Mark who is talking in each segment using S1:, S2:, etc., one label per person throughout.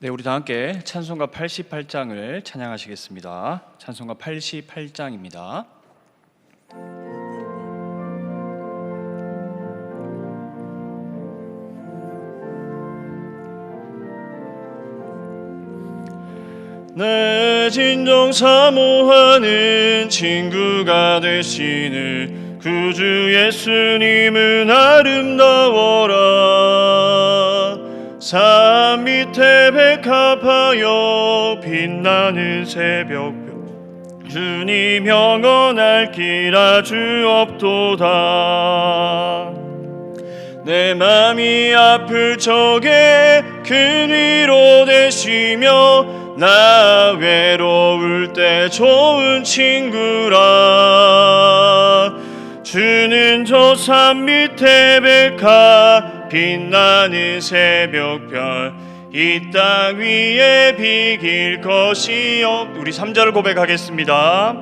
S1: 네, 우리 다 함께 찬송가 88장을 찬양하시겠습니다. 찬송가 88장입니다. 내 진정 사모하는 친구가 되시는 구주 예수님은 아름다워라. 산 밑에 백합하여 빛나는 새벽별 주님 영원할 길 아주 없도다. 내 맘이 아플 적에 큰 위로 되시며 나 외로울 때 좋은 친구라. 주는 저 산 밑에 백합 빛나는 새벽별 이 땅 위에 비길 것이 우리 3절 고백하겠습니다.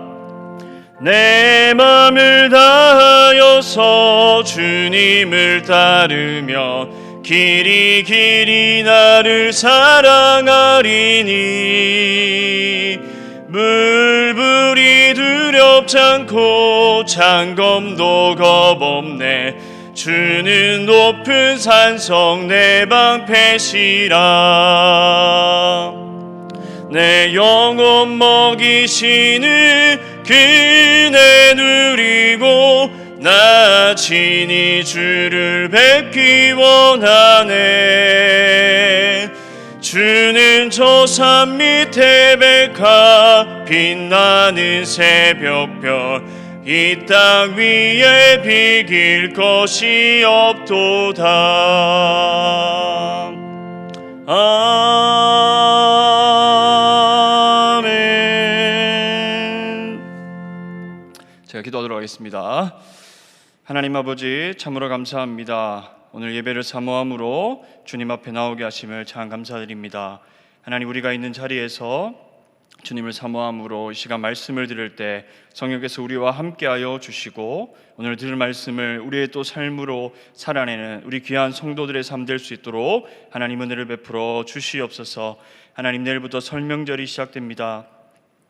S1: 내 맘을 다하여서 주님을 따르며 길이 길이 나를 사랑하리니 물불이 두렵지 않고 창검도 겁없네. 주는 높은 산성 내 방패시라. 내 영혼 먹이시는 그네 누리고 나 친히 주를 뵙기 원하네. 주는 저 산 밑에 백합 빛나는 새벽별 이 땅 위에 비길 것이 없도다. 아멘. 제가 기도하도록 하겠습니다. 하나님 아버지, 참으로 감사합니다. 오늘 예배를 사모함으로 주님 앞에 나오게 하심을 참 감사드립니다. 하나님, 우리가 있는 자리에서 주님을 사모함으로 이 시간 말씀을 들을 때 성령께서 우리와 함께하여 주시고 오늘 들을 말씀을 우리의 또 삶으로 살아내는 우리 귀한 성도들의 삶 될 수 있도록 하나님 은혜를 베풀어 주시옵소서. 하나님, 내일부터 설명절이 시작됩니다.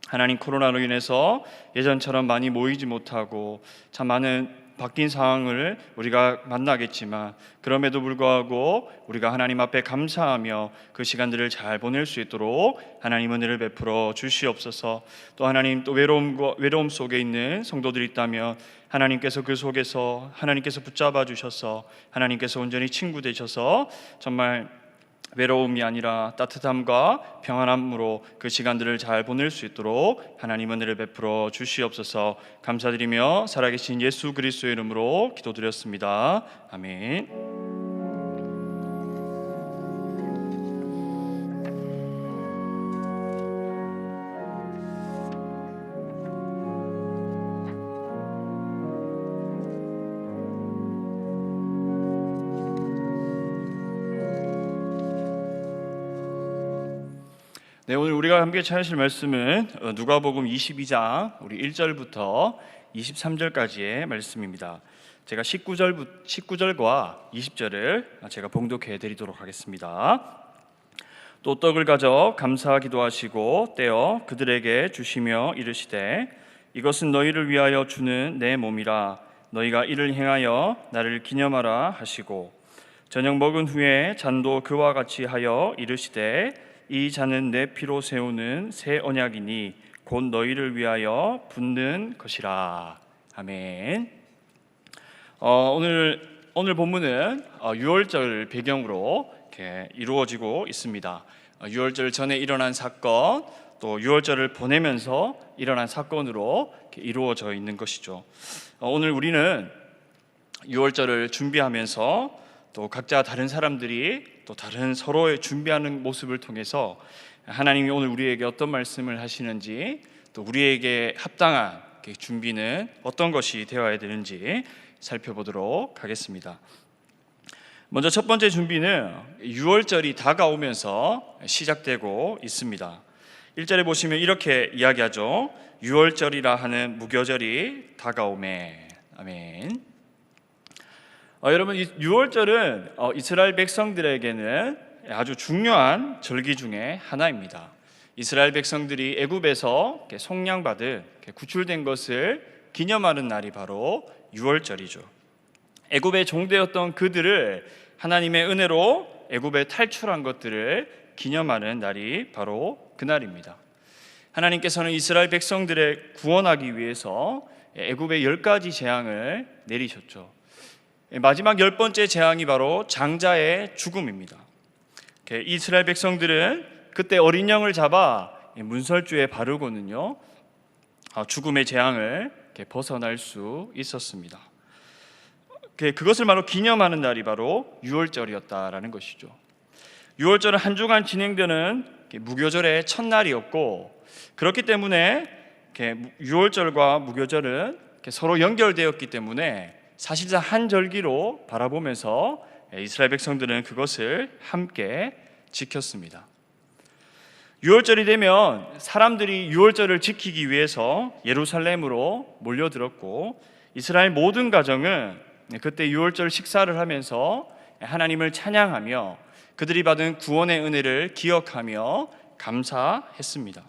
S1: 하나님, 코로나로 인해서 예전처럼 많이 모이지 못하고 참 많은 바뀐 상황을 우리가 만나겠지만 그럼에도 불구하고 우리가 하나님 앞에 감사하며 그 시간들을 잘 보낼 수 있도록 하나님 은혜를 베풀어 주시옵소서. 또 하나님, 또 외로움 속에 있는 성도들이 있다면 하나님께서 그 속에서 하나님께서 붙잡아 주셔서 하나님께서 온전히 친구 되셔서 정말 외로움이 아니라 따뜻함과 평안함으로 그 시간들을 잘 보낼 수 있도록 하나님 은혜를 베풀어 주시옵소서. 감사드리며 살아계신 예수 그리스도의 이름으로 기도드렸습니다. 아멘. 네, 오늘 우리가 함께 찾으실 말씀은 누가복음 22장 우리 1절부터 23절까지의 말씀입니다. 제가 19절과 20절을 제가 봉독해 드리도록 하겠습니다. 또 떡을 가져 감사 기도하시고 떼어 그들에게 주시며 이르시되 이것은 너희를 위하여 주는 내 몸이라. 너희가 이를 행하여 나를 기념하라 하시고 저녁 먹은 후에 잔도 그와 같이 하여 이르시되 이 잔은 내 피로 세우는 새 언약이니 곧 너희를 위하여 붓는 것이라. 아멘. 오늘 본문은 유월절 배경으로 이렇게 이루어지고 있습니다. 유월절 전에 일어난 사건, 또 유월절을 보내면서 일어난 사건으로 이렇게 이루어져 있는 것이죠. 오늘 우리는 유월절을 준비하면서 또 각자 다른 사람들이 또 다른 서로의 준비하는 모습을 통해서 하나님이 오늘 우리에게 어떤 말씀을 하시는지, 또 우리에게 합당한 준비는 어떤 것이 되어야 되는지 살펴보도록 하겠습니다. 먼저 첫 번째 준비는 유월절이 다가오면서 시작되고 있습니다. 1절에 보시면 이렇게 이야기하죠. 유월절이라 하는 무교절이 다가오매. 아멘. 여러분, 이 유월절은 이스라엘 백성들에게는 아주 중요한 절기 중에 하나입니다. 이스라엘 백성들이 애굽에서 속량받은 구출된 것을 기념하는 날이 바로 유월절이죠. 애굽의 종되었던 그들을 하나님의 은혜로 애굽에 탈출한 것들을 기념하는 날이 바로 그날입니다. 하나님께서는 이스라엘 백성들을 구원하기 위해서 애굽의 10가지 재앙을 내리셨죠. 마지막 10번째 재앙이 바로 장자의 죽음입니다. 이스라엘 백성들은 그때 어린 양을 잡아 문설주에 바르고는요, 죽음의 재앙을 벗어날 수 있었습니다. 그것을 바로 기념하는 날이 바로 유월절이었다라는 것이죠. 유월절은 한 주간 진행되는 무교절의 첫날이었고, 그렇기 때문에 유월절과 무교절은 서로 연결되었기 때문에 사실상 한 절기로 바라보면서 이스라엘 백성들은 그것을 함께 지켰습니다. 유월절이 되면 사람들이 유월절을 지키기 위해서 예루살렘으로 몰려들었고, 이스라엘 모든 가정은 그때 유월절 식사를 하면서 하나님을 찬양하며 그들이 받은 구원의 은혜를 기억하며 감사했습니다.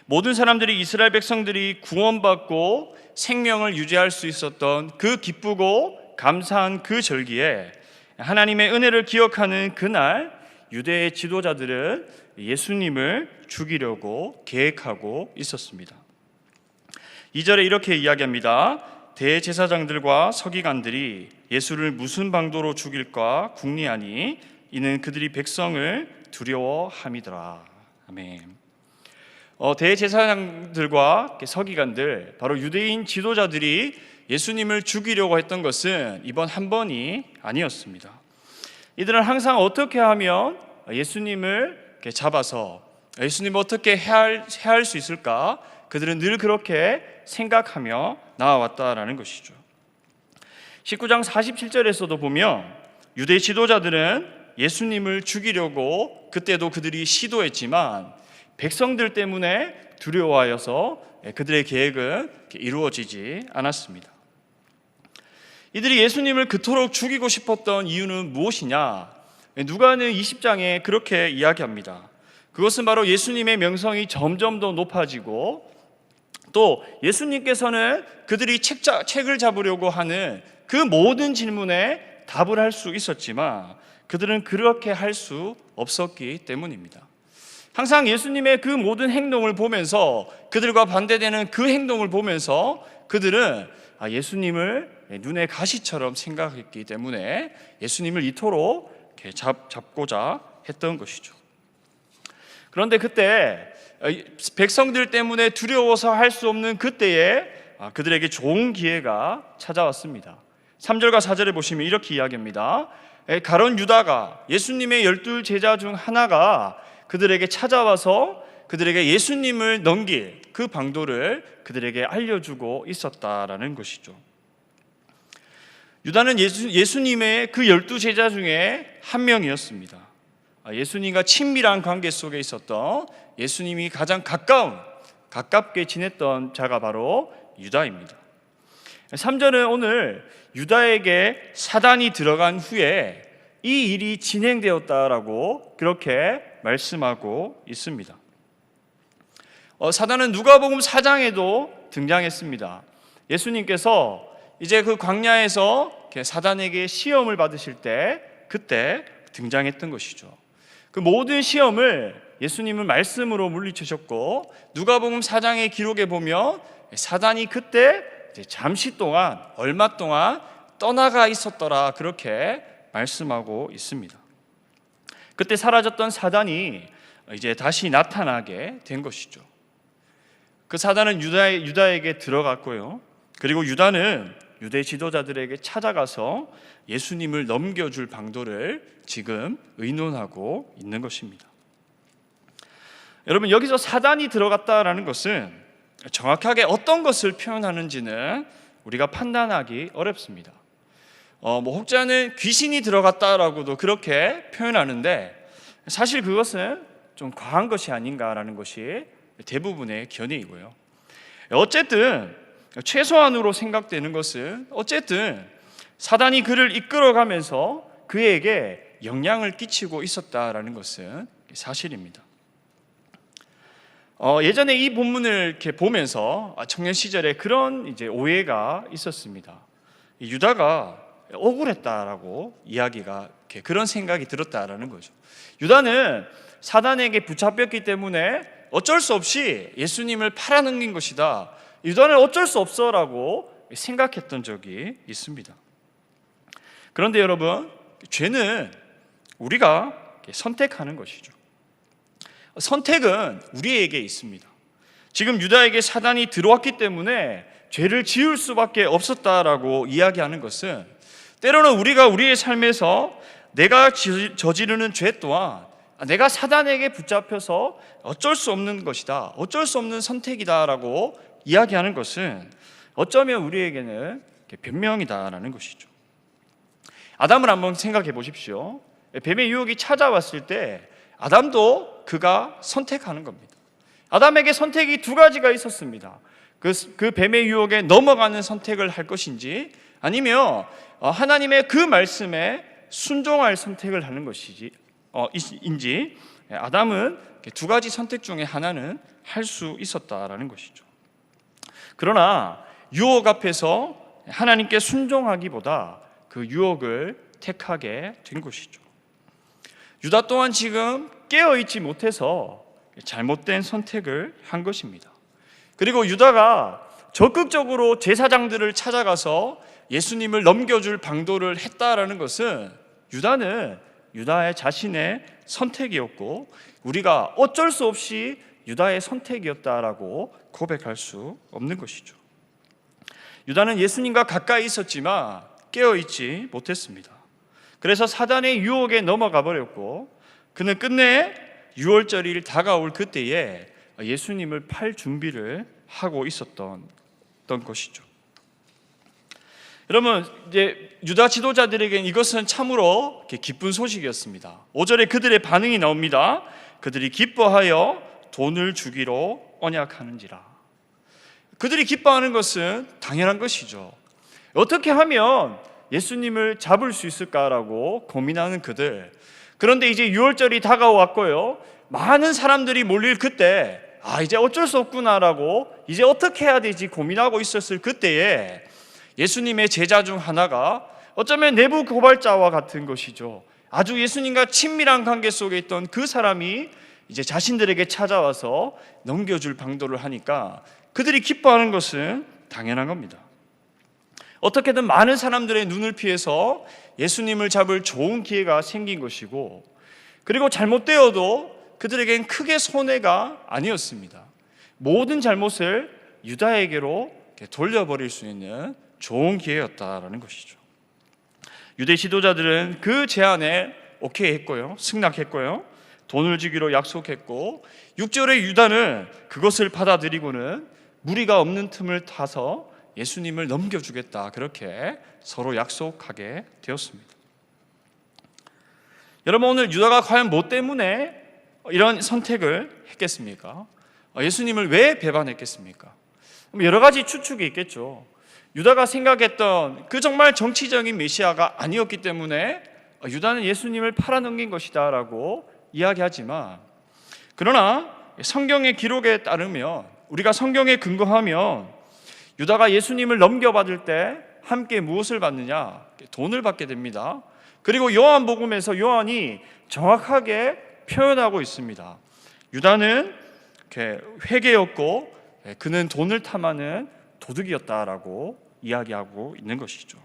S1: 모든 사람들이 이스라엘 백성들이 구원받고 생명을 유지할 수 있었던 그 기쁘고 감사한 그 절기에 하나님의 은혜를 기억하는 그날, 유대의 지도자들은 예수님을 죽이려고 계획하고 있었습니다. 2절에 이렇게 이야기합니다. 대제사장들과 서기관들이 예수를 무슨 방도로 죽일까 궁리하니 이는 그들이 백성을 두려워함이더라. 아멘. 대제사장들과 서기관들, 바로 유대인 지도자들이 예수님을 죽이려고 했던 것은 이번 한 번이 아니었습니다. 이들은 항상 어떻게 하면 예수님을 잡아서 예수님을 어떻게 해할 수 있을까, 그들은 늘 그렇게 생각하며 나아왔다라는 것이죠. 19장 47절에서도 보면 유대 지도자들은 예수님을 죽이려고 그때도 그들이 시도했지만 백성들 때문에 두려워하여서 그들의 계획은 이루어지지 않았습니다. 이들이 예수님을 그토록 죽이고 싶었던 이유는 무엇이냐? 누가는 20장에 그렇게 이야기합니다. 그것은 바로 예수님의 명성이 점점 더 높아지고, 또 예수님께서는 그들이 책을 잡으려고 하는 그 모든 질문에 답을 할 수 있었지만 그들은 그렇게 할 수 없었기 때문입니다. 항상 예수님의 그 모든 행동을 보면서, 그들과 반대되는 그 행동을 보면서 그들은 예수님을 눈의 가시처럼 생각했기 때문에 예수님을 이토록 잡고자 했던 것이죠. 그런데 그때 백성들 때문에 두려워서 할 수 없는 그때에 그들에게 좋은 기회가 찾아왔습니다. 3절과 4절에 보시면 이렇게 이야기합니다. 가룟 유다가, 예수님의 12 제자 중 하나가 그들에게 찾아와서 그들에게 예수님을 넘길 그 방도를 그들에게 알려주고 있었다라는 것이죠. 유다는 예수님의 그 12 제자 중에 한 명이었습니다. 예수님과 친밀한 관계 속에 있었던, 예수님이 가장 가깝게 지냈던 자가 바로 유다입니다. 3절은 오늘 유다에게 사단이 들어간 후에 이 일이 진행되었다라고 그렇게 말씀하고 있습니다. 사단은 누가복음 4장에도 등장했습니다. 예수님께서 이제 그 광야에서 사단에게 시험을 받으실 때 그때 등장했던 것이죠. 그 모든 시험을 예수님은 말씀으로 물리치셨고, 누가복음 4장의 기록에 보면 사단이 그때 잠시 동안, 얼마 동안 떠나가 있었더라, 그렇게 말씀하고 있습니다. 그때 사라졌던 사단이 이제 다시 나타나게 된 것이죠. 그 사단은 유다에게 들어갔고요. 그리고 유다는 유대 지도자들에게 찾아가서 예수님을 넘겨줄 방도를 지금 의논하고 있는 것입니다. 여러분, 여기서 사단이 들어갔다라는 것은 정확하게 어떤 것을 표현하는지는 우리가 판단하기 어렵습니다. 혹자는 귀신이 들어갔다라고도 그렇게 표현하는데, 사실 그것은 좀 과한 것이 아닌가라는 것이 대부분의 견해이고요. 어쨌든 최소한으로 생각되는 것은, 어쨌든 사단이 그를 이끌어가면서 그에게 영향을 끼치고 있었다라는 것은 사실입니다. 예전에 이 본문을 이렇게 보면서 청년 시절에 그런 이제 오해가 있었습니다. 유다가 억울했다라고 이야기가 그런 생각이 들었다라는 거죠. 유다는 사단에게 붙잡혔기 때문에 어쩔 수 없이 예수님을 팔아넘긴 것이다. 유다는 어쩔 수 없어라고 생각했던 적이 있습니다. 그런데 여러분, 죄는 우리가 선택하는 것이죠. 선택은 우리에게 있습니다. 지금 유다에게 사단이 들어왔기 때문에 죄를 지을 수밖에 없었다라고 이야기하는 것은 때로는 우리가 우리의 삶에서 내가 저지르는 죄 또한 내가 사단에게 붙잡혀서 어쩔 수 없는 것이다, 어쩔 수 없는 선택이다라고 이야기하는 것은 어쩌면 우리에게는 변명이다라는 것이죠. 아담을 한번 생각해 보십시오. 뱀의 유혹이 찾아왔을 때 아담도 그가 선택하는 겁니다. 아담에게 선택이 두 가지가 있었습니다. 그 뱀의 유혹에 넘어가는 선택을 할 것인지 아니면 하나님의 그 말씀에 순종할 선택을 하는 것인지 아담은 두 가지 선택 중에 하나는 할 수 있었다라는 것이죠. 그러나 유혹 앞에서 하나님께 순종하기보다 그 유혹을 택하게 된 것이죠. 유다 또한 지금 깨어있지 못해서 잘못된 선택을 한 것입니다. 그리고 유다가 적극적으로 제사장들을 찾아가서 예수님을 넘겨줄 방도를 했다라는 것은 유다는 유다의 자신의 선택이었고 우리가 어쩔 수 없이 유다의 선택이었다라고 고백할 수 없는 것이죠. 유다는 예수님과 가까이 있었지만 깨어있지 못했습니다. 그래서 사단의 유혹에 넘어가 버렸고 그는 끝내 유월절이 다가올 그때에 예수님을 팔 준비를 하고 있었던 것이죠. 여러분, 이제 유다 지도자들에게는 이것은 참으로 기쁜 소식이었습니다. 5절에 그들의 반응이 나옵니다. 그들이 기뻐하여 돈을 주기로 언약하는지라. 그들이 기뻐하는 것은 당연한 것이죠. 어떻게 하면 예수님을 잡을 수 있을까라고 고민하는 그들. 그런데 이제 유월절이 다가왔고요. 많은 사람들이 몰릴 그때 이제 어쩔 수 없구나라고 이제 어떻게 해야 되지 고민하고 있었을 그때에 예수님의 제자 중 하나가 어쩌면 내부 고발자와 같은 것이죠. 아주 예수님과 친밀한 관계 속에 있던 그 사람이 이제 자신들에게 찾아와서 넘겨줄 방도를 하니까 그들이 기뻐하는 것은 당연한 겁니다. 어떻게든 많은 사람들의 눈을 피해서 예수님을 잡을 좋은 기회가 생긴 것이고 그리고 잘못되어도 그들에겐 크게 손해가 아니었습니다. 모든 잘못을 유다에게로 돌려버릴 수 있는 좋은 기회였다라는 것이죠. 유대 지도자들은 그 제안에 오케이 했고요, 승낙했고요, 돈을 주기로 약속했고 6절에 유다는 그것을 받아들이고는 무리가 없는 틈을 타서 예수님을 넘겨주겠다 그렇게 서로 약속하게 되었습니다. 여러분, 오늘 유다가 과연 뭐 때문에 이런 선택을 했겠습니까? 예수님을 왜 배반했겠습니까? 여러 가지 추측이 있겠죠. 유다가 생각했던 그 정말 정치적인 메시아가 아니었기 때문에 유다는 예수님을 팔아넘긴 것이다 라고 이야기하지만 그러나 성경의 기록에 따르면 우리가 성경에 근거하면 유다가 예수님을 넘겨받을 때 함께 무엇을 받느냐? 돈을 받게 됩니다. 그리고 요한복음에서 요한이 정확하게 표현하고 있습니다. 유다는 회개였고 그는 돈을 탐하는 도둑이었다라고 이야기하고 있는 것이죠.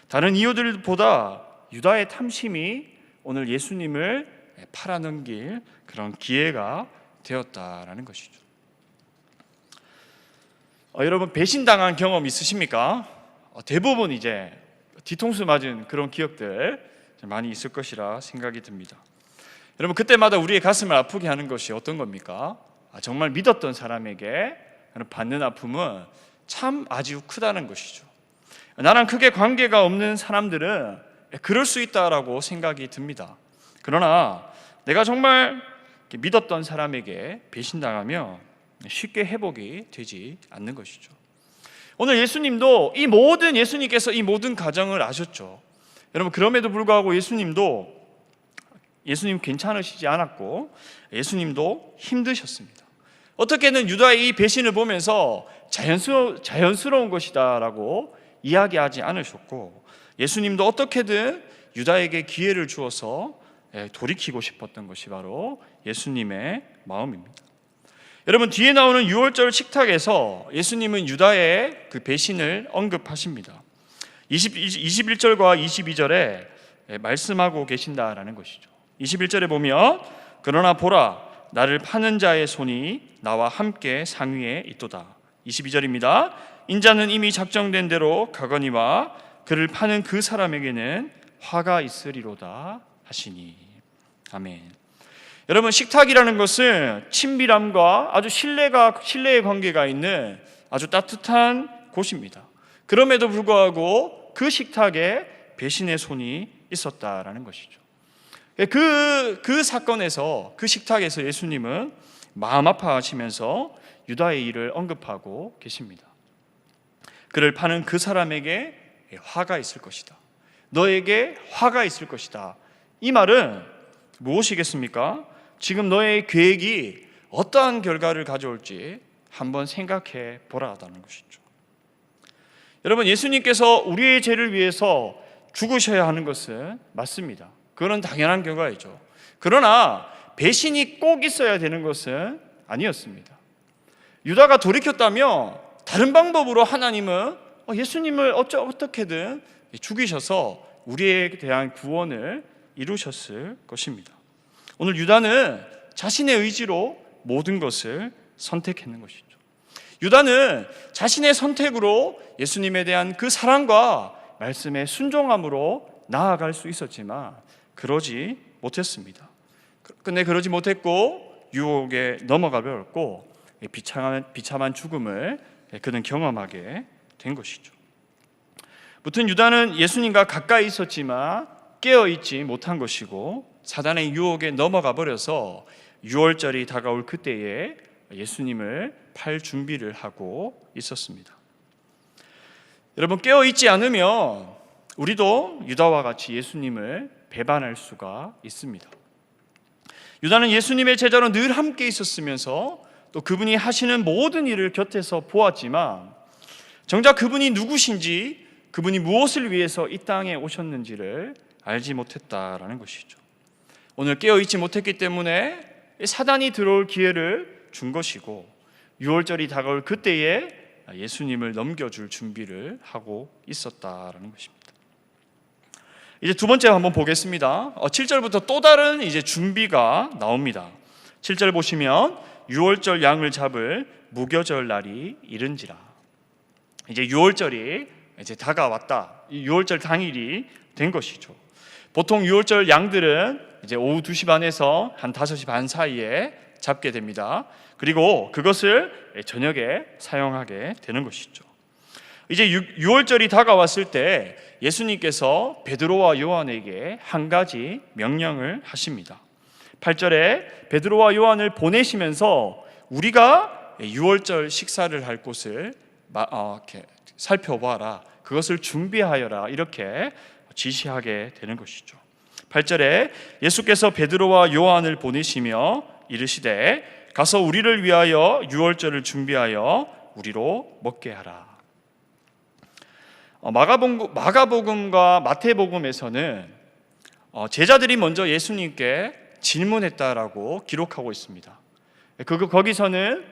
S1: 다른 이유들보다 유다의 탐심이 오늘 예수님을 팔아넘길 그런 기회가 되었다라는 것이죠. 여러분, 배신당한 경험 있으십니까? 대부분 이제 뒤통수 맞은 그런 기억들 많이 있을 것이라 생각이 듭니다. 여러분, 그때마다 우리의 가슴을 아프게 하는 것이 어떤 겁니까? 정말 믿었던 사람에게 받는 아픔은 참 아주 크다는 것이죠. 나랑 크게 관계가 없는 사람들은 그럴 수 있다라고 생각이 듭니다. 그러나 내가 정말 믿었던 사람에게 배신당하면 쉽게 회복이 되지 않는 것이죠. 오늘 예수님께서 이 모든 가정을 아셨죠. 여러분, 그럼에도 불구하고 예수님도 예수님 괜찮으시지 않았고 예수님도 힘드셨습니다. 어떻게든 유다의 이 배신을 보면서 자연스러운 것이다라고 이야기하지 않으셨고 예수님도 어떻게든 유다에게 기회를 주어서 돌이키고 싶었던 것이 바로 예수님의 마음입니다. 여러분, 뒤에 나오는 6월절 식탁에서 예수님은 유다의 그 배신을 언급하십니다. 21절과 22절에 말씀하고 계신다라는 것이죠. 21절에 보면 그러나 보라 나를 파는 자의 손이 나와 함께 상위에 있도다. 22절입니다. 인자는 이미 작정된 대로 가거니와 그를 파는 그 사람에게는 화가 있으리로다 하시니. 아멘. 여러분, 식탁이라는 것은 친밀함과 아주 신뢰의 관계가 있는 아주 따뜻한 곳입니다. 그럼에도 불구하고 그 식탁에 배신의 손이 있었다라는 것이죠. 그 사건에서, 그 식탁에서 예수님은 마음 아파하시면서 유다의 일을 언급하고 계십니다. 그를 파는 그 사람에게 화가 있을 것이다. 너에게 화가 있을 것이다. 이 말은 무엇이겠습니까? 지금 너의 계획이 어떠한 결과를 가져올지 한번 생각해 보라라는 것이죠. 여러분, 예수님께서 우리의 죄를 위해서 죽으셔야 하는 것은 맞습니다. 그건 당연한 결과이죠. 그러나 배신이 꼭 있어야 되는 것은 아니었습니다. 유다가 돌이켰다면 다른 방법으로 하나님은 예수님을 어떻게든 죽이셔서 우리에 대한 구원을 이루셨을 것입니다. 오늘 유다는 자신의 의지로 모든 것을 선택했는 것이죠. 유다는 자신의 선택으로 예수님에 대한 그 사랑과 말씀의 순종함으로 나아갈 수 있었지만 그러지 못했습니다. 근데 그러지 못했고 유혹에 넘어가 버렸고 비참한 죽음을 그는 경험하게 된 것이죠. 무튼 유다는 예수님과 가까이 있었지만 깨어있지 못한 것이고 사단의 유혹에 넘어가 버려서 6월절이 다가올 그때에 예수님을 팔 준비를 하고 있었습니다. 여러분, 깨어있지 않으면 우리도 유다와 같이 예수님을 배반할 수가 있습니다. 유다는 예수님의 제자로 늘 함께 있었으면서 또 그분이 하시는 모든 일을 곁에서 보았지만 정작 그분이 누구신지, 그분이 무엇을 위해서 이 땅에 오셨는지를 알지 못했다라는 것이죠. 오늘 깨어있지 못했기 때문에 사단이 들어올 기회를 준 것이고 6월절이 다가올 그때에 예수님을 넘겨줄 준비를 하고 있었다라는 것입니다. 이제 두 번째 한번 보겠습니다. 7절부터 또 다른 이제 준비가 나옵니다. 7절 보시면 6월절 양을 잡을 무교절 날이 이른지라. 이제 6월절이 이제 다가왔다. 이 6월절 당일이 된 것이죠. 보통 6월절 양들은 이제 오후 2시 반에서 한 5시 반 사이에 잡게 됩니다. 그리고 그것을 저녁에 사용하게 되는 것이죠. 이제 6월절이 다가왔을 때 예수님께서 베드로와 요한에게 한 가지 명령을 하십니다. 8절에 베드로와 요한을 보내시면서 우리가 6월절 식사를 할 곳을 살펴봐라, 그것을 준비하여라, 이렇게 지시하게 되는 것이죠. 8절에 예수께서 베드로와 요한을 보내시며 이르시되 가서 우리를 위하여 6월절을 준비하여 우리로 먹게 하라. 마가복음과 마태복음에서는 제자들이 먼저 예수님께 질문했다라고 기록하고 있습니다. 거기서는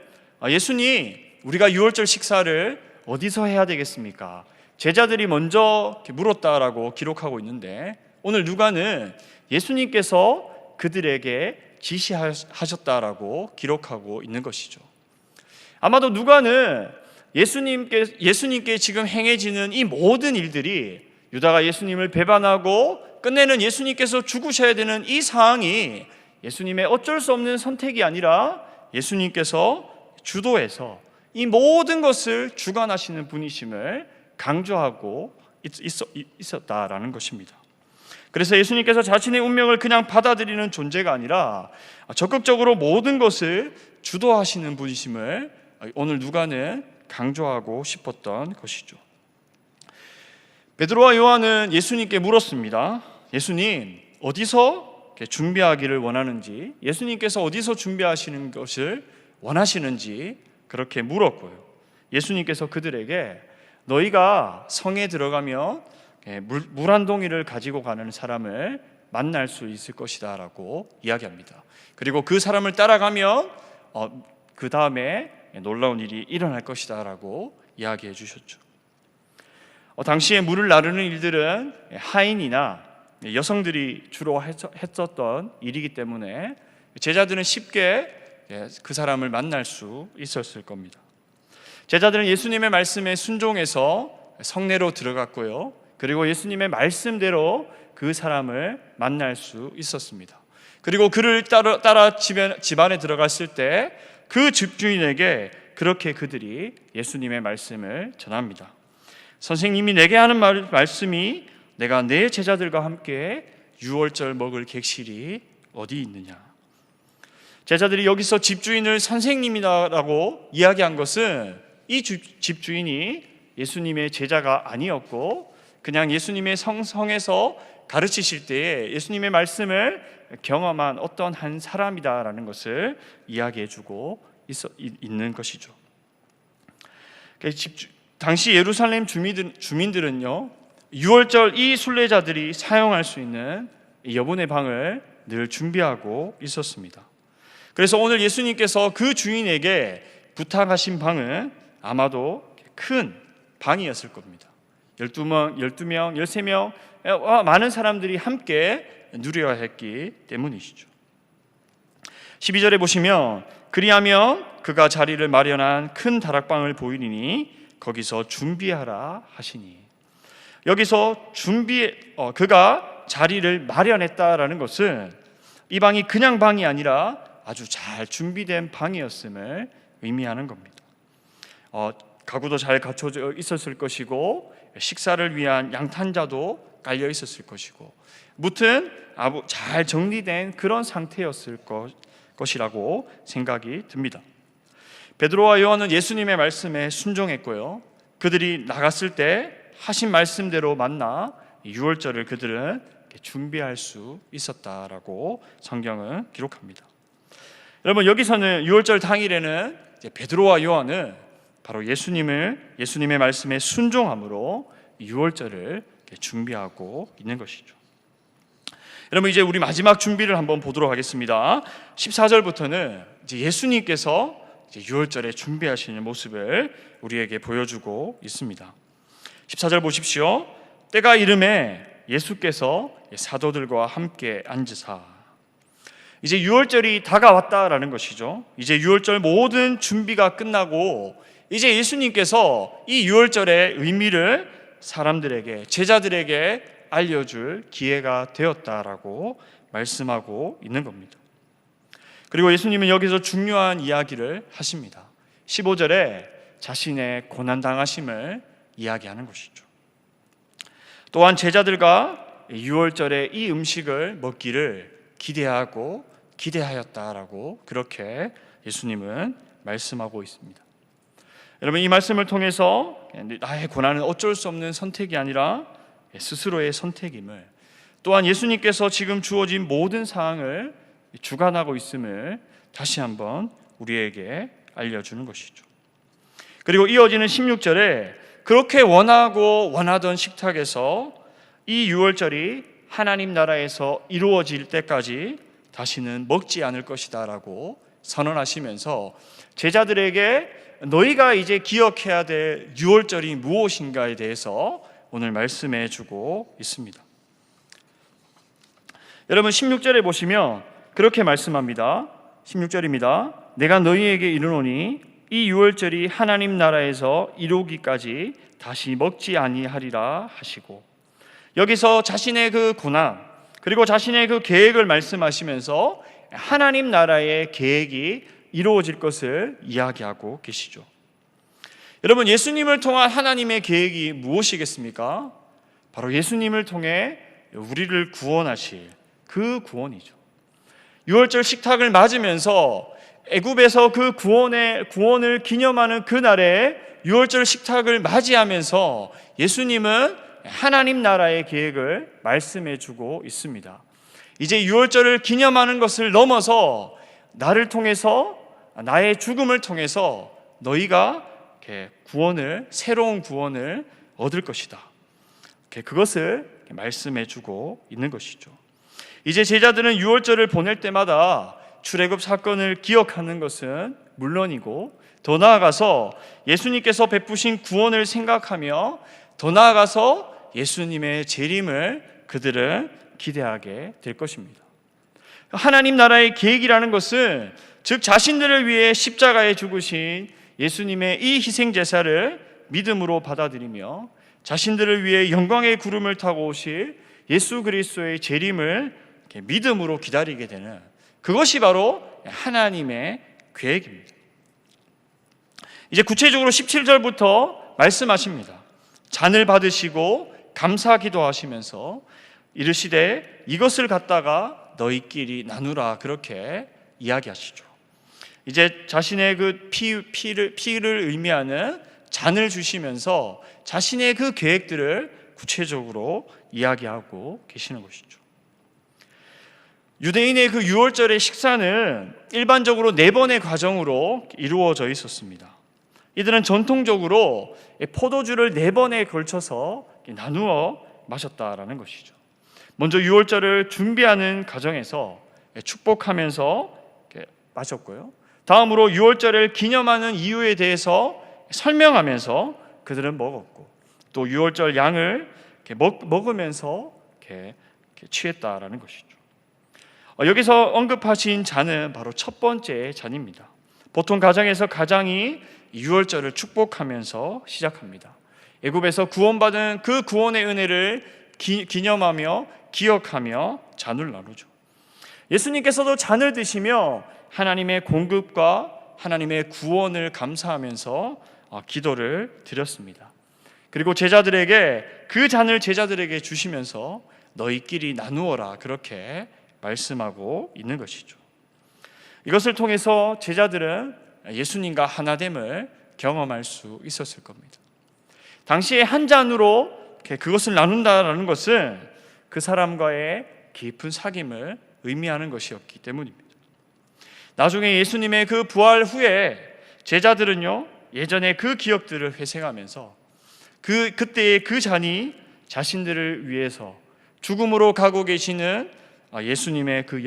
S1: 예수님, 우리가 6월절 식사를 어디서 해야 되겠습니까? 제자들이 먼저 물었다라고 기록하고 있는데 오늘 누가는 예수님께서 그들에게 지시하셨다라고 기록하고 있는 것이죠. 아마도 누가는 예수님께 지금 행해지는 이 모든 일들이, 유다가 예수님을 배반하고 끝내는 예수님께서 죽으셔야 되는 이 상황이 예수님의 어쩔 수 없는 선택이 아니라 예수님께서 주도해서 이 모든 것을 주관하시는 분이심을 강조하고 있었다라는 것입니다. 그래서 예수님께서 자신의 운명을 그냥 받아들이는 존재가 아니라 적극적으로 모든 것을 주도하시는 분이심을 오늘 누가는 강조하고 싶었던 것이죠. 베드로와 요한은 예수님께 물었습니다. 예수님, 어디서 준비하기를 원하는지, 예수님께서 어디서 준비하시는 것을 원하시는지 그렇게 물었고요. 예수님께서 그들에게 너희가 성에 들어가면 물 한 동이를 가지고 가는 사람을 만날 수 있을 것이다 라고 이야기합니다. 그리고 그 사람을 따라가면 그 다음에 놀라운 일이 일어날 것이다 라고 이야기해 주셨죠. 당시에 물을 나르는 일들은 하인이나 여성들이 주로 했었던 일이기 때문에 제자들은 쉽게 그 사람을 만날 수 있었을 겁니다. 제자들은 예수님의 말씀에 순종해서 성내로 들어갔고요. 그리고 예수님의 말씀대로 그 사람을 만날 수 있었습니다. 그리고 그를 따라 집안에 들어갔을 때 그 집주인에게 그렇게 그들이 예수님의 말씀을 전합니다. 선생님이 내게 하는 말씀이 내가 내 제자들과 함께 유월절 먹을 객실이 어디 있느냐. 제자들이 여기서 집주인을 선생님이라고 이야기한 것은 이 집주인이 예수님의 제자가 아니었고 그냥 예수님의 성에서 가르치실 때에 예수님의 말씀을 경험한 어떤 한 사람이다라는 것을 이야기해주고 있는 것이죠. 당시 예루살렘 주민들은요, 유월절 이 순례자들이 사용할 수 있는 여분의 방을 늘 준비하고 있었습니다. 그래서 오늘 예수님께서 그 주인에게 부탁하신 방은 아마도 큰 방이었을 겁니다. 12명, 13명 많은 사람들이 함께 누려야 했기 때문이시죠. 12절에 보시면 그리하면 그가 자리를 마련한 큰 다락방을 보이리니 거기서 준비하라 하시니, 여기서 그가 자리를 마련했다라는 것은 이 방이 그냥 방이 아니라 아주 잘 준비된 방이었음을 의미하는 겁니다. 가구도 잘 갖춰져 있었을 것이고 식사를 위한 양탄자도 깔려 있었을 것이고 무튼 잘 정리된 그런 상태였을 것이라고 생각이 듭니다. 베드로와 요한은 예수님의 말씀에 순종했고요. 그들이 나갔을 때 하신 말씀대로 만나 유월절을 그들은 준비할 수 있었다라고 성경은 기록합니다. 여러분, 여기서는 유월절 당일에는 베드로와 요한은 바로 예수님의 말씀에 순종함으로 유월절을 준비하고 있는 것이죠. 여러분, 이제 우리 마지막 준비를 한번 보도록 하겠습니다. 14절부터는 이제 예수님께서 유월절에 준비하시는 모습을 우리에게 보여주고 있습니다. 14절 보십시오. 때가 이름에 예수께서 사도들과 함께 앉으사. 이제 유월절이 다가왔다라는 것이죠. 이제 유월절 모든 준비가 끝나고 이제 예수님께서 이 유월절의 의미를 사람들에게, 제자들에게 알려줄 기회가 되었다라고 말씀하고 있는 겁니다. 그리고 예수님은 여기서 중요한 이야기를 하십니다. 15절에 자신의 고난당하심을 이야기하는 것이죠. 또한 제자들과 유월절에 이 음식을 먹기를 기대하였다라고 그렇게 예수님은 말씀하고 있습니다. 여러분, 이 말씀을 통해서 나의 고난은 어쩔 수 없는 선택이 아니라 스스로의 선택임을, 또한 예수님께서 지금 주어진 모든 상황을 주관하고 있음을 다시 한번 우리에게 알려주는 것이죠. 그리고 이어지는 16절에 그렇게 원하던 식탁에서 이 유월절이 하나님 나라에서 이루어질 때까지 다시는 먹지 않을 것이다 라고 선언하시면서 제자들에게 너희가 이제 기억해야 될 유월절이 무엇인가에 대해서 오늘 말씀해 주고 있습니다. 여러분, 16절에 보시면 그렇게 말씀합니다. 16절입니다. 내가 너희에게 이르노니 이 유월절이 하나님 나라에서 이루기까지 다시 먹지 아니하리라 하시고, 여기서 자신의 그 고난 그리고 자신의 그 계획을 말씀하시면서 하나님 나라의 계획이 이루어질 것을 이야기하고 계시죠. 여러분, 예수님을 통한 하나님의 계획이 무엇이겠습니까? 바로 예수님을 통해 우리를 구원하실 그 구원이죠. 유월절 식탁을 맞으면서 애굽에서 그 구원을 기념하는 그날에 유월절 식탁을 맞이하면서 예수님은 하나님 나라의 계획을 말씀해 주고 있습니다. 이제 유월절을 기념하는 것을 넘어서 나를 통해서, 나의 죽음을 통해서 너희가 새로운 구원을 얻을 것이다. 그것을 말씀해 주고 있는 것이죠. 이제 제자들은 유월절을 보낼 때마다 출애굽 사건을 기억하는 것은 물론이고, 더 나아가서 예수님께서 베푸신 구원을 생각하며, 더 나아가서 예수님의 재림을 그들은 기대하게 될 것입니다. 하나님 나라의 계획이라는 것은, 즉 자신들을 위해 십자가에 죽으신 예수님의 이 희생 제사를 믿음으로 받아들이며 자신들을 위해 영광의 구름을 타고 오실 예수 그리스도의 재림을 믿음으로 기다리게 되는, 그것이 바로 하나님의 계획입니다. 이제 구체적으로 17절부터 말씀하십니다. 잔을 받으시고 감사 기도하시면서 이르시되 이것을 갖다가 너희끼리 나누라, 그렇게 이야기하시죠. 이제 자신의 그 피를 의미하는 잔을 주시면서 자신의 그 계획들을 구체적으로 이야기하고 계시는 것이죠. 유대인의 그 유월절의 식사는 일반적으로 4번의 과정으로 이루어져 있었습니다. 이들은 전통적으로 포도주를 4번에 걸쳐서 나누어 마셨다라는 것이죠. 먼저 유월절을 준비하는 과정에서 축복하면서 마셨고요. 다음으로 유월절을 기념하는 이유에 대해서 설명하면서 그들은 먹었고, 또 유월절 양을 먹으면서 취했다라는 것이죠. 여기서 언급하신 잔은 바로 첫 번째 잔입니다. 보통 가정에서 가장이 유월절을 축복하면서 시작합니다. 애굽에서 구원받은 그 구원의 은혜를 기념하며 기억하며 잔을 나누죠. 예수님께서도 잔을 드시며 하나님의 공급과 하나님의 구원을 감사하면서 기도를 드렸습니다. 그리고 제자들에게 그 잔을 제자들에게 주시면서 너희끼리 나누어라, 그렇게 말씀하고 있는 것이죠. 이것을 통해서 제자들은 예수님과 하나됨을 경험할 수 있었을 겁니다. 당시에 한 잔으로 그것을 나눈다라는 것은 그 사람과의 깊은 사귐을 의미하는 것이었기 때문입니다. 나중에 예수님의 그 부활 후에 제자들은요, 예전의 그 기억들을 회생하면서 그때의 그 잔이 자신들을 위해서 죽음으로 가고 계시는 예수님의 그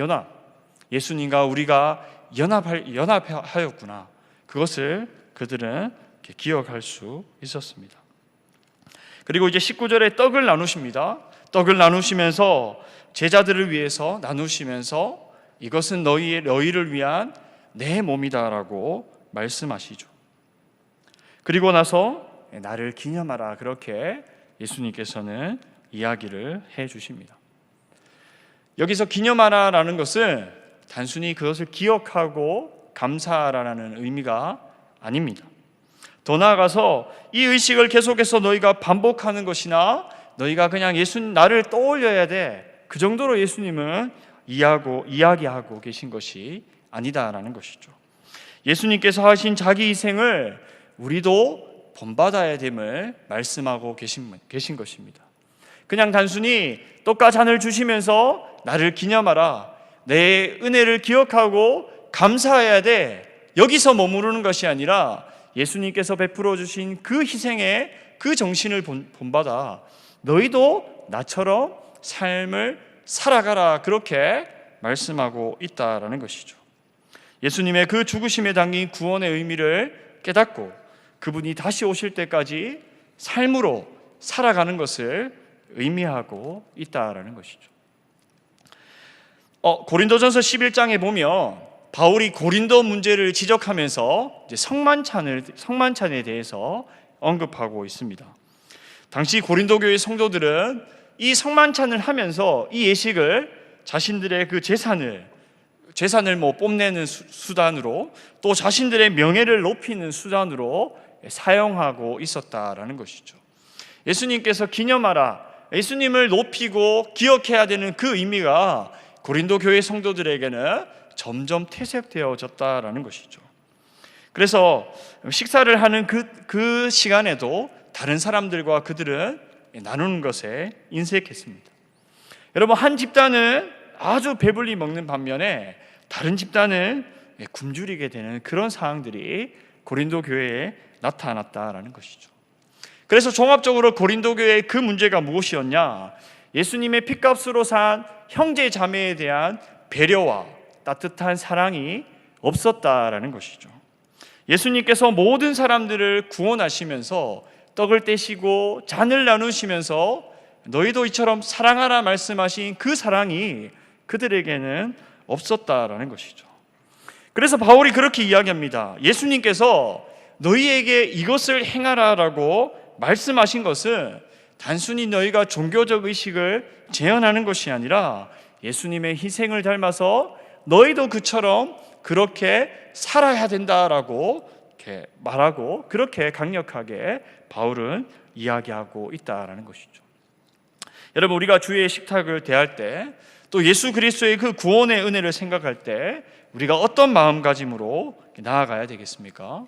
S1: 예수님과 우리가 연합하였구나, 그것을 그들은 기억할 수 있었습니다. 그리고 이제 19절에 떡을 나누십니다. 떡을 나누시면서 제자들을 위해서 나누시면서 이것은 너희를 위한 내 몸이다라고 말씀하시죠. 그리고 나서 나를 기념하라, 그렇게 예수님께서는 이야기를 해 주십니다. 여기서 기념하라라는 것은 단순히 그것을 기억하고 감사하라는 의미가 아닙니다. 더 나아가서 이 의식을 계속해서 너희가 반복하는 것이나 너희가 그냥 나를 떠올려야 돼, 그 정도로 예수님은 이야기하고 계신 것이 아니다라는 것이죠. 예수님께서 하신 자기 희생을 우리도 본받아야 됨을 말씀하고 계신 것입니다. 그냥 단순히 떡과 잔을 주시면서 나를 기념하라, 내 은혜를 기억하고 감사해야 돼, 여기서 머무르는 것이 아니라 예수님께서 베풀어 주신 그 희생의 그 정신을 본받아 너희도 나처럼 삶을 살아가라, 그렇게 말씀하고 있다라는 것이죠. 예수님의 그 죽으심에 담긴 구원의 의미를 깨닫고 그분이 다시 오실 때까지 삶으로 살아가는 것을 의미하고 있다라는 것이죠. 고린도전서 11장에 보면 바울이 고린도 문제를 지적하면서 이제 성만찬에 대해서 언급하고 있습니다. 당시 고린도 교회 성도들은 이 성만찬을 하면서 이 예식을 자신들의 그 재산을 뽐내는 수단으로, 또 자신들의 명예를 높이는 수단으로 사용하고 있었다라는 것이죠. 예수님께서 기념하라, 예수님을 높이고 기억해야 되는 그 의미가 고린도 교회 성도들에게는 점점 퇴색되어졌다라는 것이죠. 그래서 식사를 하는 그 시간에도 다른 사람들과 그들은 나누는 것에 인색했습니다. 여러분, 한 집단은 아주 배불리 먹는 반면에 다른 집단은 굶주리게 되는 그런 상황들이 고린도 교회에 나타났다라는 것이죠. 그래서 종합적으로 고린도 교회의 그 문제가 무엇이었냐? 예수님의 핏값으로 산 형제 자매에 대한 배려와 따뜻한 사랑이 없었다라는 것이죠. 예수님께서 모든 사람들을 구원하시면서 떡을 떼시고 잔을 나누시면서 너희도 이처럼 사랑하라 말씀하신 그 사랑이 그들에게는 없었다라는 것이죠. 그래서 바울이 그렇게 이야기합니다. 예수님께서 너희에게 이것을 행하라라고 말씀하신 것은 단순히 너희가 종교적 의식을 재현하는 것이 아니라 예수님의 희생을 닮아서 너희도 그처럼 그렇게 살아야 된다라고 이렇게 말하고 그렇게 강력하게 바울은 이야기하고 있다라는 것이죠. 여러분, 우리가 주의 식탁을 대할 때 또 예수 그리스도의 그 구원의 은혜를 생각할 때 우리가 어떤 마음가짐으로 나아가야 되겠습니까?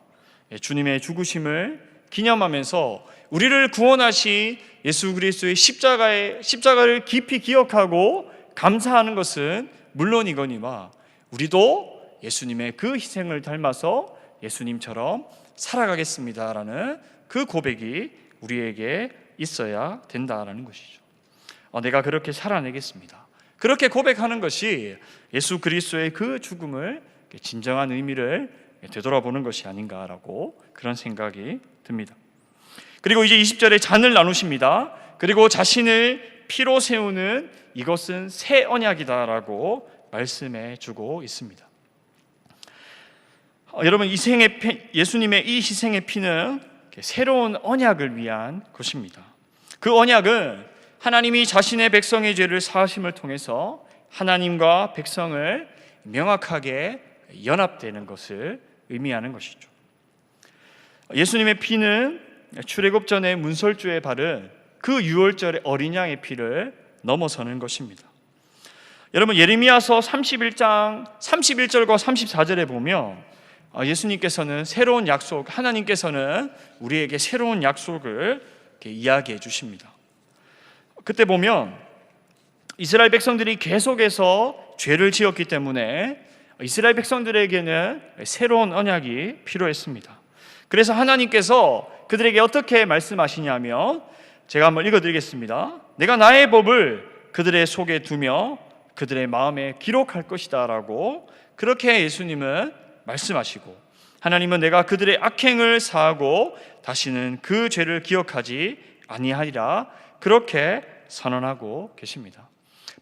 S1: 주님의 죽으심을 기념하면서 우리를 구원하신 예수 그리스도의 십자가를 깊이 기억하고 감사하는 것은 물론이거니와 우리도 예수님의 그 희생을 닮아서 예수님처럼 살아가겠습니다라는 그 고백이 우리에게 있어야 된다라는 것이죠. 내가 그렇게 살아내겠습니다. 그렇게 고백하는 것이 예수 그리스도의 그 죽음을 진정한 의미를 되돌아보는 것이 아닌가라고 그런 생각이 듭니다. 그리고 이제 20절에 잔을 나누십니다. 그리고 자신을 피로 세우는 이것은 새 언약이다라고 말씀해 주고 있습니다. 여러분, 예수님의 이 희생의 피는 새로운 언약을 위한 것입니다. 그 언약은 하나님이 자신의 백성의 죄를 사하심을 통해서 하나님과 백성을 명확하게 연합되는 것을 의미하는 것이죠. 예수님의 피는 출애굽 전에 문설주에 바른 그 유월절의 어린 양의 피를 넘어서는 것입니다. 여러분, 예레미야서 31장 31절과 34절에 보면 예수님께서는 새로운 약속, 하나님께서는 우리에게 새로운 약속을 이야기해 주십니다. 그때 보면 이스라엘 백성들이 계속해서 죄를 지었기 때문에 이스라엘 백성들에게는 새로운 언약이 필요했습니다. 그래서 하나님께서 그들에게 어떻게 말씀하시냐면, 제가 한번 읽어드리겠습니다. 내가 나의 법을 그들의 속에 두며 그들의 마음에 기록할 것이다 라고 그렇게 예수님은 말씀하시고, 하나님은 내가 그들의 악행을 사하고 다시는 그 죄를 기억하지 아니하리라 그렇게 선언하고 계십니다.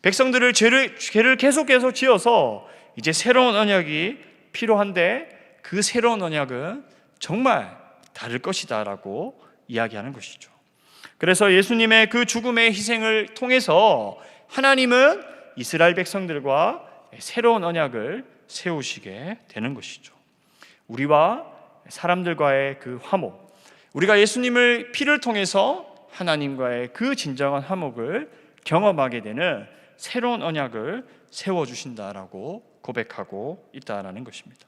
S1: 백성들을 죄를 계속해서 지어서 이제 새로운 언약이 필요한데 그 새로운 언약은 정말 다를 것이다 라고 이야기하는 것이죠. 그래서 예수님의 그 죽음의 희생을 통해서 하나님은 이스라엘 백성들과 새로운 언약을 세우시게 되는 것이죠. 우리와 사람들과의 그 화목, 우리가 예수님을 피를 통해서 하나님과의 그 진정한 화목을 경험하게 되는 새로운 언약을 세워주신다라고 고백하고 있다라는 것입니다.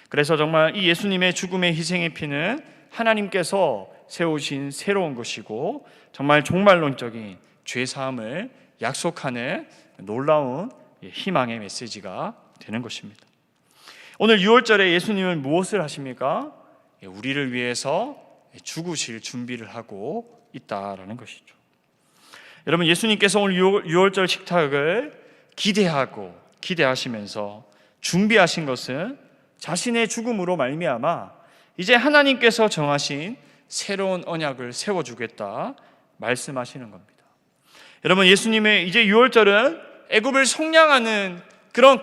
S1: 그래서 정말 이 예수님의 죽음의 희생의 피는 하나님께서 세우신 새로운 것이고 정말 종말론적인 죄사함을 약속하는 놀라운 희망의 메시지가 되는 것입니다. 오늘 6월절에 예수님은 무엇을 하십니까? 우리를 위해서 죽으실 준비를 하고 있다라는 것이죠. 여러분, 예수님께서 오늘 6월절 식탁을 기대하시면서 준비하신 것은 자신의 죽음으로 말미암아 이제 하나님께서 정하신 새로운 언약을 세워주겠다 말씀하시는 겁니다. 여러분, 예수님의 이제 6월절은 애굽을 속량하는 그런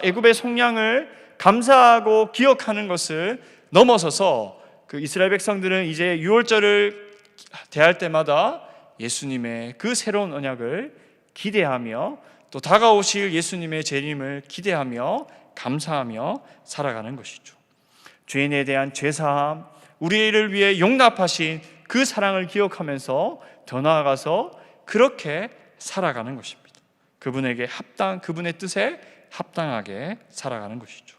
S1: 애굽의 속량을 감사하고 기억하는 것을 넘어서서 그 이스라엘 백성들은 이제 6월절을 대할 때마다 예수님의 그 새로운 언약을 기대하며 또 다가오실 예수님의 재림을 기대하며 감사하며 살아가는 것이죠. 죄인에 대한 죄사함, 우리를 위해 용납하신 그 사랑을 기억하면서 더 나아가서 그렇게 살아가는 것입니다. 그분의 뜻에 합당하게 살아가는 것이죠.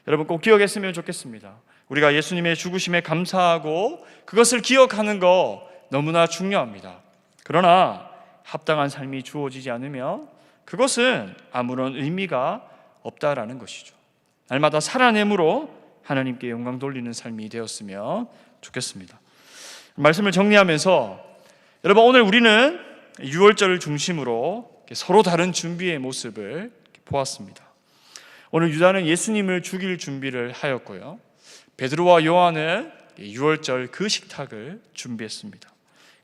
S1: 여러분, 꼭 기억했으면 좋겠습니다. 우리가 예수님의 죽으심에 감사하고 그것을 기억하는 거 너무나 중요합니다. 그러나 합당한 삶이 주어지지 않으면 그것은 아무런 의미가 없다라는 것이죠. 날마다 살아냄으로 하나님께 영광 돌리는 삶이 되었으면 좋겠습니다. 말씀을 정리하면서 여러분, 오늘 우리는 유월절을 중심으로 서로 다른 준비의 모습을 보았습니다. 오늘 유다는 예수님을 죽일 준비를 하였고요, 베드로와 요한은 유월절 그 식탁을 준비했습니다.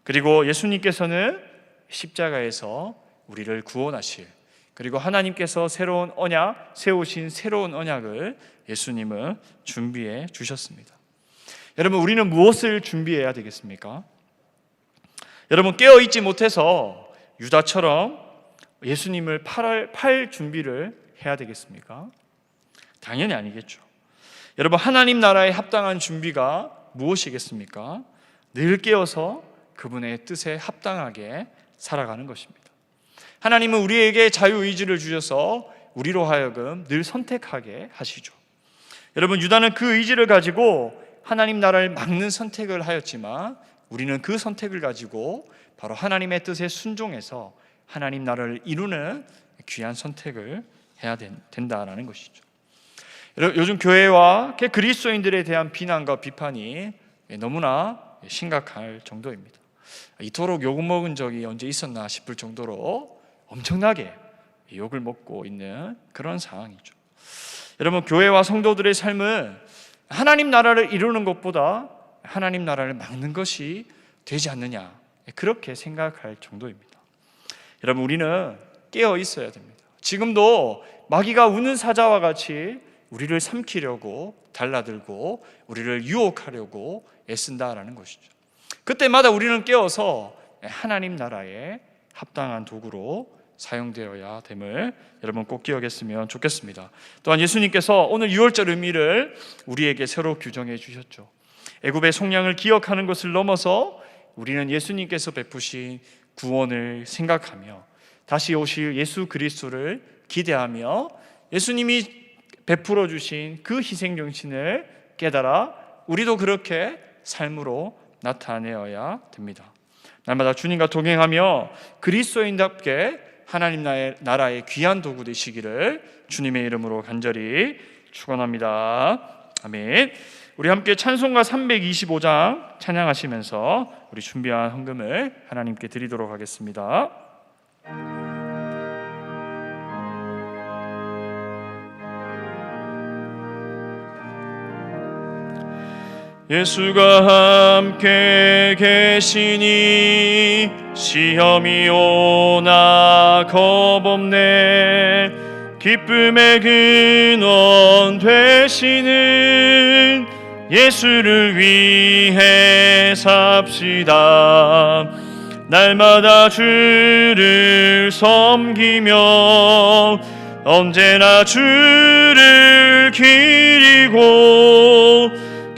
S1: 그리고 예수님께서는 십자가에서 우리를 구원하실, 그리고 하나님께서 새로운 언약, 세우신 새로운 언약을 예수님은 준비해 주셨습니다. 여러분, 우리는 무엇을 준비해야 되겠습니까? 여러분, 깨어있지 못해서 유다처럼 예수님을 팔 준비를 해야 되겠습니까? 당연히 아니겠죠. 여러분, 하나님 나라에 합당한 준비가 무엇이겠습니까? 늘 깨어서 그분의 뜻에 합당하게 살아가는 것입니다. 하나님은 우리에게 자유의지를 주셔서 우리로 하여금 늘 선택하게 하시죠. 여러분, 유다는 그 의지를 가지고 하나님 나라를 막는 선택을 하였지만, 우리는 그 선택을 가지고 바로 하나님의 뜻에 순종해서 하나님 나라를 이루는 귀한 선택을 해야 된다라는 것이죠. 요즘 교회와 그리스도인들에 대한 비난과 비판이 너무나 심각할 정도입니다. 이토록 욕을 먹은 적이 언제 있었나 싶을 정도로 엄청나게 욕을 먹고 있는 그런 상황이죠. 여러분, 교회와 성도들의 삶은 하나님 나라를 이루는 것보다 하나님 나라를 막는 것이 되지 않느냐, 그렇게 생각할 정도입니다. 여러분, 우리는 깨어 있어야 됩니다. 지금도 마귀가 우는 사자와 같이 우리를 삼키려고 달라들고 우리를 유혹하려고 애쓴다라는 것이죠. 그때마다 우리는 깨어서 하나님 나라에 합당한 도구로 사용되어야 됨을 여러분 꼭 기억했으면 좋겠습니다. 또한 예수님께서 오늘 유월절 의미를 우리에게 새로 규정해 주셨죠. 애굽의 속량을 기억하는 것을 넘어서 우리는 예수님께서 베푸신 구원을 생각하며 다시 오실 예수 그리스도를 기대하며 예수님이 베풀어 주신 그 희생 정신을 깨달아 우리도 그렇게 삶으로 나타내어야 됩니다. 날마다 주님과 동행하며 그리스도인답게 하나님 나라의 귀한 도구 되시기를 주님의 이름으로 간절히 축원합니다. 아멘. 우리 함께 찬송가 325장 찬양하시면서 우리 준비한 헌금을 하나님께 드리도록 하겠습니다. 예수가 함께 계시니 시험이 오나 겁없네. 기쁨의 근원 되시는 예수를 위해 삽시다. 날마다 주를 섬기며 언제나 주를 기리고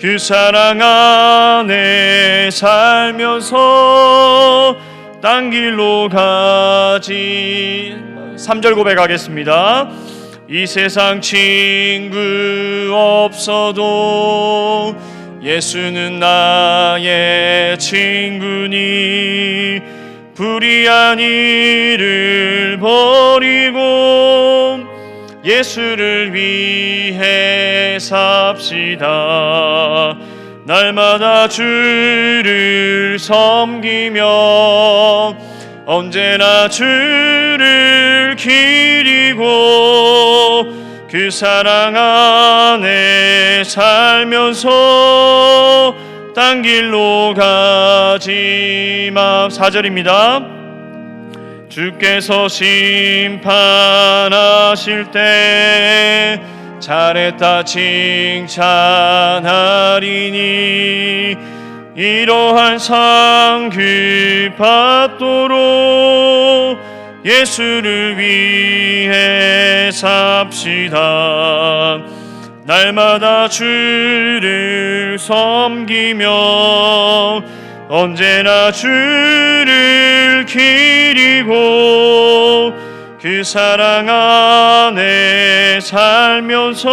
S1: 그 사랑 안에 살면서 딴 길로 가지. 3절 고백하겠습니다. 이 세상 친구 없어도 예수는 나의 친구니 불의한 일을 버리고 예수를 위해 삽시다. 날마다 주를 섬기며 언제나 주를 기리고 그 사랑 안에 살면서 딴 길로 가지 마. 4절입니다. 주께서 심판하실 때 잘했다 칭찬하리니 이러한 상급 받도록 예수를 위해 삽시다. 날마다 주를 섬기며 언제나 주를 기리고 그 사랑 안에 살면서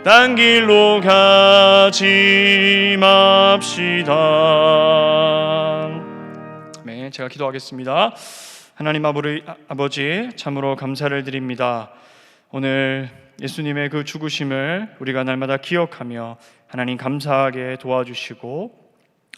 S1: 딴 길로 가지 맙시다. 네, 제가 기도하겠습니다. 하나님 아버지 참으로 감사를 드립니다. 오늘 예수님의 그 죽으심을 우리가 날마다 기억하며 하나님 감사하게 도와주시고,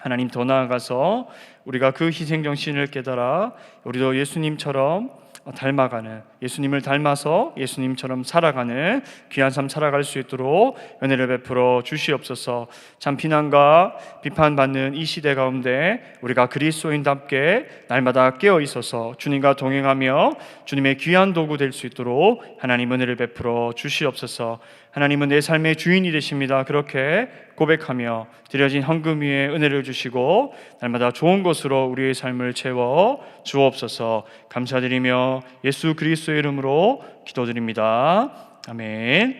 S1: 하나님 더 나아가서 우리가 그 희생정신을 깨달아 우리도 예수님처럼 닮아가는, 예수님을 닮아서 예수님처럼 살아가는 귀한 삶 살아갈 수 있도록 은혜를 베풀어 주시옵소서. 참 비난과 비판받는 이 시대 가운데 우리가 그리스도인답게 날마다 깨어 있어서 주님과 동행하며 주님의 귀한 도구 될 수 있도록 하나님 은혜를 베풀어 주시옵소서. 하나님은 내 삶의 주인이 되십니다. 그렇게 고백하며 드려진 헌금 위에 은혜를 주시고 날마다 좋은 것으로 우리의 삶을 채워 주옵소서. 감사드리며 예수 그리스도의 이름으로 기도드립니다. 아멘.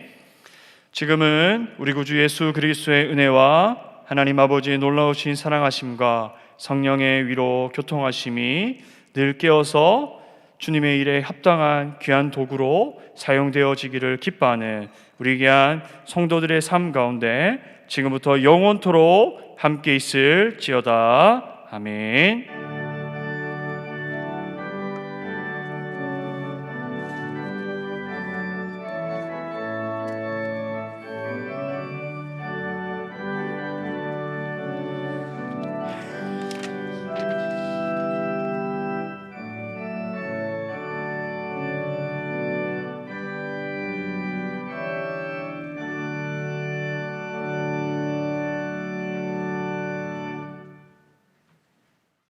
S1: 지금은 우리 구주 예수 그리스도의 은혜와 하나님 아버지의 놀라우신 사랑하심과 성령의 위로 교통하심이 늘 깨어서 주님의 일에 합당한 귀한 도구로 사용되어지기를 기뻐하는 우리 귀한 성도들의 삶 가운데 지금부터 영원토록 함께 있을지어다. 아멘.